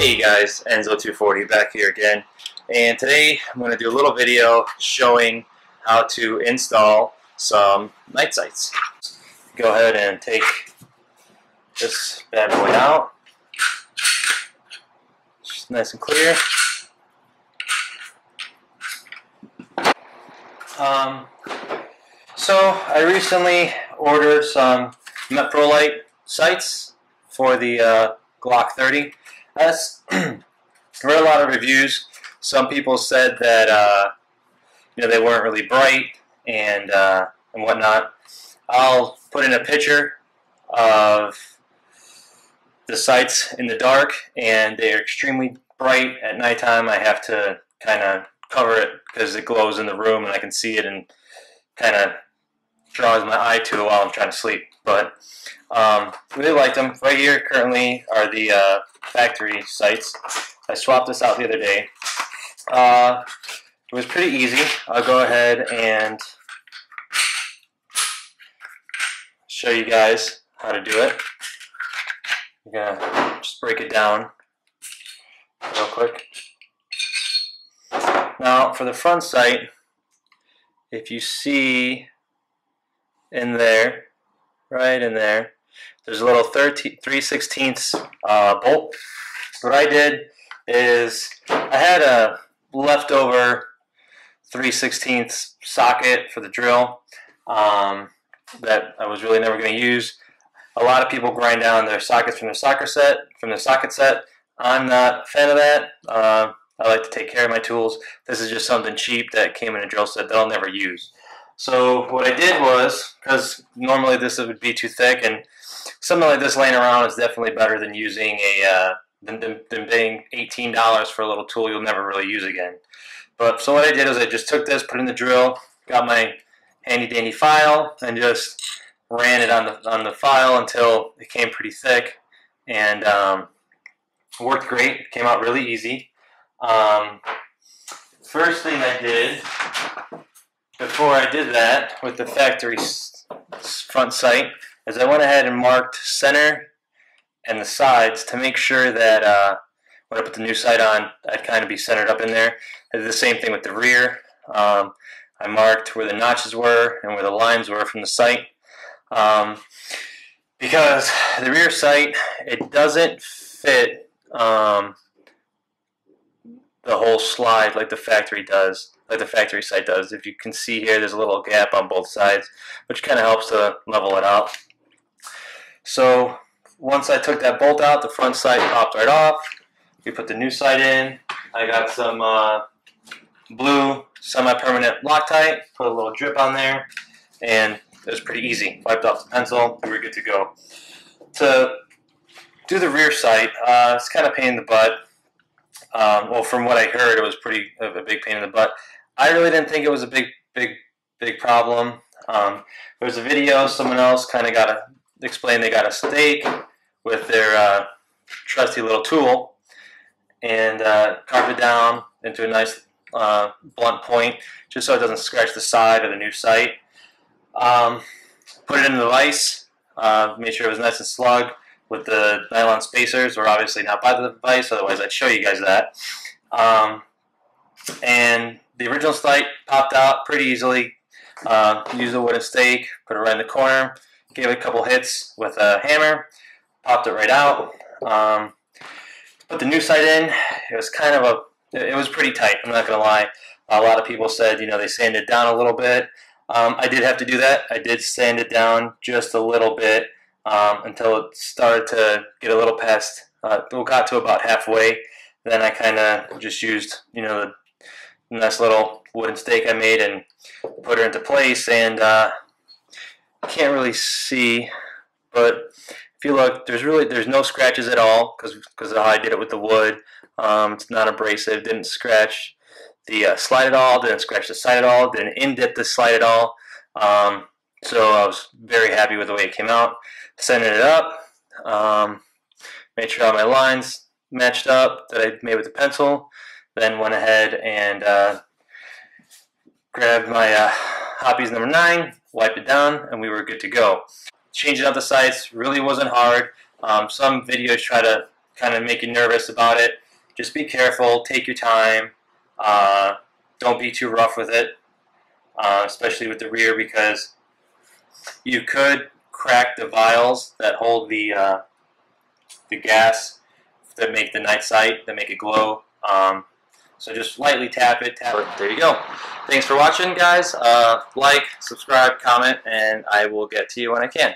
Hey guys, Enzo240 back here again, and today I'm going to do a little video showing how to install some night sights. Go ahead and take this bad boy out. Just nice and clear. So I recently ordered some Metrolite sights for the Glock 30. I read a lot of reviews. Some people said that they weren't really bright and whatnot. I'll put in a picture of the sights in the dark, and they are extremely bright at nighttime. I have to kind of cover it because it glows in the room and I can see it and kind of draws my eye to it while I'm trying to sleep. But really liked them. Right here currently are the factory sights. I swapped this out the other day. It was pretty easy. I'll go ahead and show you guys how to do it. I'm gonna just break it down real quick. Now for the front sight, if you see in there, right in there, there's a little 3/16 bolt. What I did is I had a leftover 3/16 socket for the drill that I was really never going to use. A lot of people grind down their sockets from their socket set. I'm not a fan of that. I like to take care of my tools. This is just something cheap that came in a drill set that I'll never use. So what I did was, because normally this would be too thick, and something like this laying around is definitely better than using than paying $18 for a little tool you'll never really use again. But so what I did is I just took this, put it in the drill, got my handy dandy file, and just ran it on the file until it came pretty thick, and worked great. It came out really easy. First thing I did before I did that with the factory front sight is I went ahead and marked center and the sides to make sure that when I put the new sight on, I'd kind of be centered up in there. I did the same thing with the rear. I marked where the notches were and where the lines were from the sight. Because the rear sight, it doesn't fit the whole slide like the factory does, like the factory sight does. If you can see here, there's a little gap on both sides, which kind of helps to level it out. So once I took that bolt out, the front sight popped right off. We put the new sight in. I got some blue semi-permanent Loctite, put a little drip on there, and it was pretty easy. Wiped off the pencil, we were good to go. To do the rear sight, it's kind of a pain in the butt. Well, from what I heard, it was a big pain in the butt. I really didn't think it was a big problem. There was a video, someone else kind of explained they got a stake with their trusty little tool and carved it down into a nice blunt point just so it doesn't scratch the side of the new sight. Put it in the vise, made sure it was nice and slug with the nylon spacers. We're obviously not by the vise, otherwise I'd show you guys that. And the original sight popped out pretty easily. Used a wooden stake, put it right in the corner, gave it a couple hits with a hammer, popped it right out. Put the new sight in. It was it was pretty tight, I'm not gonna lie. A lot of people said, they sanded it down a little bit. I did have to do that. I did sand it down just a little bit until it started to get a little past, got to about halfway. Then I kind of just used, the nice little wooden stake I made and put her into place. And can't really see, but if you look, there's no scratches at all because of how I did it with the wood. It's not abrasive, didn't scratch the slide at all, didn't scratch the side at all, didn't indent the slide at all. So I was very happy with the way it came out. Centered it up, made sure all my lines matched up that I made with the pencil, then went ahead and grabbed my Hoppies number 9, wiped it down, and we were good to go. Changing out the sights really wasn't hard. Some videos try to kind of make you nervous about it, just be careful, take your time, don't be too rough with it, especially with the rear, because you could crack the vials that hold the gas that make the night sight, that make it glow. So just lightly tap it. There you go. Thanks for watching, guys. Like, subscribe, comment, and I will get to you when I can.